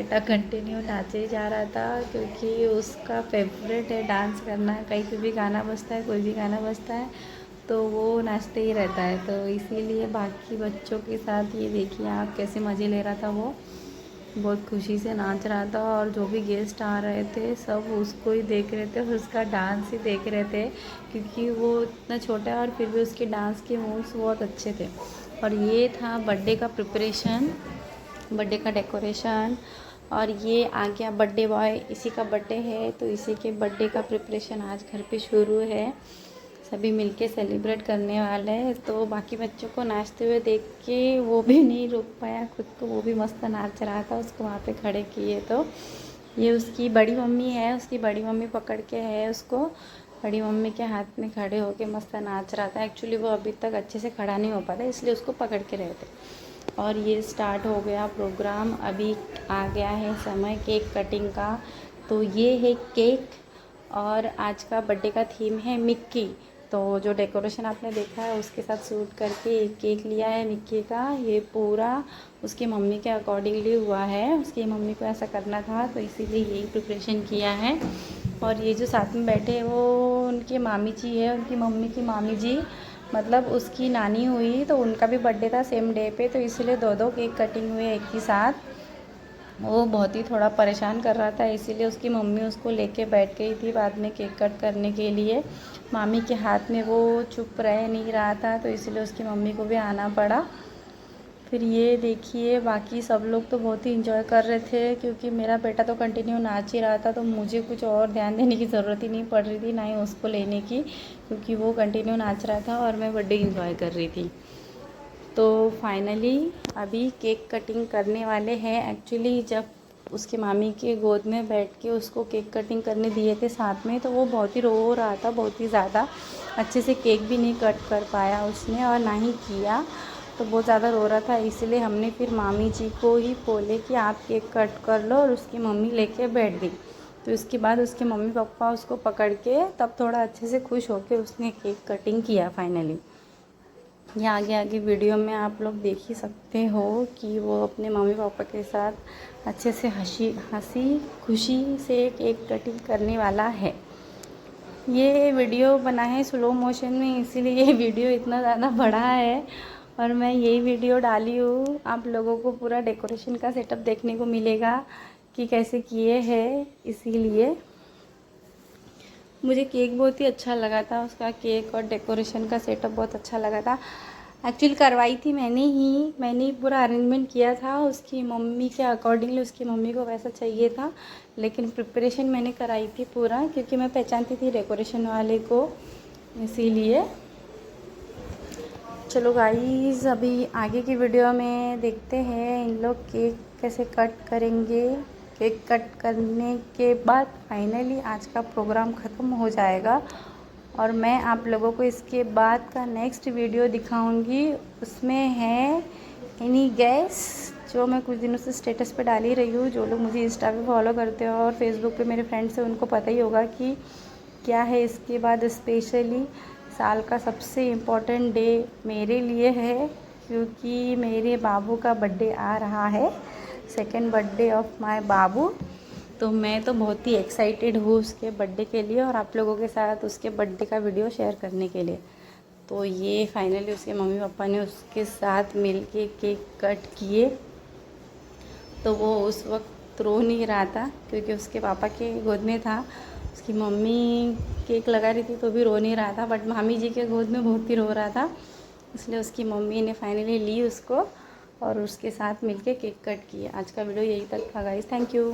बेटा कंटिन्यू नाचे ही जा रहा था, क्योंकि उसका फेवरेट है डांस करना। कहीं पे भी गाना बजता है, कोई भी गाना बजता है तो वो नाचते ही रहता है। तो इसीलिए बाकी बच्चों के साथ ये देखिए आप कैसे मज़े ले रहा था। वो बहुत खुशी से नाच रहा था, और जो भी गेस्ट आ रहे थे सब उसको ही देख रहे थे और उसका डांस ही देख रहे थे, क्योंकि वो इतना छोटा है और फिर भी उसके डांस के मूव्स बहुत अच्छे थे। और ये था बर्थडे का प्रिपरेशन, बर्थडे का डेकोरेशन। और ये आ गया बर्थडे बॉय, इसी का बर्थडे है तो इसी के बर्थडे का प्रिपरेशन आज घर पे शुरू है। सभी मिलके सेलिब्रेट करने वाले हैं। तो बाकी बच्चों को नाचते हुए देख के वो भी नहीं रोक पाया खुद को, वो भी मस्त नाच रहा था। उसको वहाँ पे खड़े किए तो ये उसकी बड़ी मम्मी है, उसकी बड़ी मम्मी पकड़ के है उसको, बड़ी मम्मी के हाथ में खड़े होके मस्त नाच रहा था। एक्चुअली वो अभी तक अच्छे से खड़ा नहीं हो पाता, इसलिए उसको पकड़ के रहे थे। और ये स्टार्ट हो गया प्रोग्राम। अभी आ गया है समय केक कटिंग का। तो ये है केक, और आज का बर्थडे का थीम है मिक्की। तो जो डेकोरेशन आपने देखा है उसके साथ सूट करके एक केक लिया है मिक्की का। ये पूरा उसकी मम्मी के अकॉर्डिंगली हुआ है, उसकी मम्मी को ऐसा करना था तो इसीलिए यही प्रिपरेशन किया है। और ये जो साथ में बैठे हैं वो उनकी मामी जी है, उनकी मम्मी की मामी जी, मतलब उसकी नानी हुई। तो उनका भी बर्थडे था सेम डे पे, तो इसलिए दो दो केक कटिंग हुए एक ही साथ। वो बहुत ही थोड़ा परेशान कर रहा था, इसीलिए उसकी मम्मी उसको लेके बैठ गई थी बाद में केक कट करने के लिए। मामी के हाथ में वो चुप रह नहीं रहा था, तो इसलिए उसकी मम्मी को भी आना पड़ा। फिर ये देखिए बाकी सब लोग तो बहुत ही इंजॉय कर रहे थे, क्योंकि मेरा बेटा तो कंटिन्यू नाच ही रहा था, तो मुझे कुछ और ध्यान देने की ज़रूरत ही नहीं पड़ रही थी, ना ही उसको लेने की, क्योंकि वो कंटिन्यू नाच रहा था और मैं बर्थडे इंजॉय कर रही थी। तो फाइनली अभी केक कटिंग करने वाले हैं। एक्चुअली जब उसकी मामी के गोद में बैठ के उसको केक कटिंग करने दिए थे साथ में, तो वो बहुत ही रो रहा था, बहुत ही ज़्यादा। अच्छे से केक भी नहीं कट कर पाया उसने और ना ही किया, तो बहुत ज़्यादा रो रहा था। इसलिए हमने फिर मामी जी को ही बोले कि आप केक कट कर लो, और उसकी मम्मी लेके बैठ गई। तो इसके बाद उसके मम्मी पापा उसको पकड़ के तब थोड़ा अच्छे से खुश होकर उसने केक कटिंग किया फाइनली। ये आगे आगे वीडियो में आप लोग देख ही सकते हो कि वो अपने मम्मी पापा के साथ अच्छे से हंसी खुशी से केक कटिंग करने वाला है। ये वीडियो बना है स्लो मोशन में, इसीलिए ये वीडियो इतना ज़्यादा बड़ा है, और मैं यही वीडियो डाली हूँ। आप लोगों को पूरा डेकोरेशन का सेटअप देखने को मिलेगा कि कैसे किए हैं। इसीलिए मुझे केक बहुत ही अच्छा लगा था, उसका केक और डेकोरेशन का सेटअप बहुत अच्छा लगा था। एक्चुअली करवाई थी मैंने ही पूरा अरेंजमेंट किया था उसकी मम्मी के अकॉर्डिंगली, उसकी मम्मी को वैसा चाहिए था, लेकिन प्रिपरेशन मैंने कराई थी पूरा, क्योंकि मैं पहचानती थी डेकोरेशन वाले को, इसीलिए। चलो गाइस, अभी आगे की वीडियो में देखते हैं इन लोग केक कैसे कट करेंगे। केक कट करने के बाद फाइनली आज का प्रोग्राम ख़त्म हो जाएगा, और मैं आप लोगों को इसके बाद का नेक्स्ट वीडियो दिखाऊंगी। उसमें है एनी गैस, जो मैं कुछ दिनों से स्टेटस पे डाल ही रही हूँ। जो लोग मुझे इंस्टा पे फॉलो करते हो और फेसबुक पे मेरे फ्रेंड्स हैं उनको पता ही होगा कि क्या है इसके बाद। स्पेशली साल का सबसे इम्पोर्टेंट डे मेरे लिए है, क्योंकि मेरे बाबू का बर्थडे आ रहा है, सेकेंड बर्थडे ऑफ माय बाबू। तो मैं तो बहुत ही एक्साइटेड हूँ उसके बर्थडे के लिए, और आप लोगों के साथ उसके बर्थडे का वीडियो शेयर करने के लिए। तो ये फाइनली उसके मम्मी पापा ने उसके साथ मिल के केक कट किए। तो वो उस वक्त रो नहीं रहा था, क्योंकि उसके पापा के गोद में था। उसकी मम्मी केक लगा रही थी तो भी रो नहीं रहा था, बट मामी जी के गोद में बहुत ही रो रहा था। इसलिए उसकी मम्मी ने फाइनली ली उसको और उसके साथ मिलके केक कट किया। आज का वीडियो यही तक था गाइस, थैंक यू।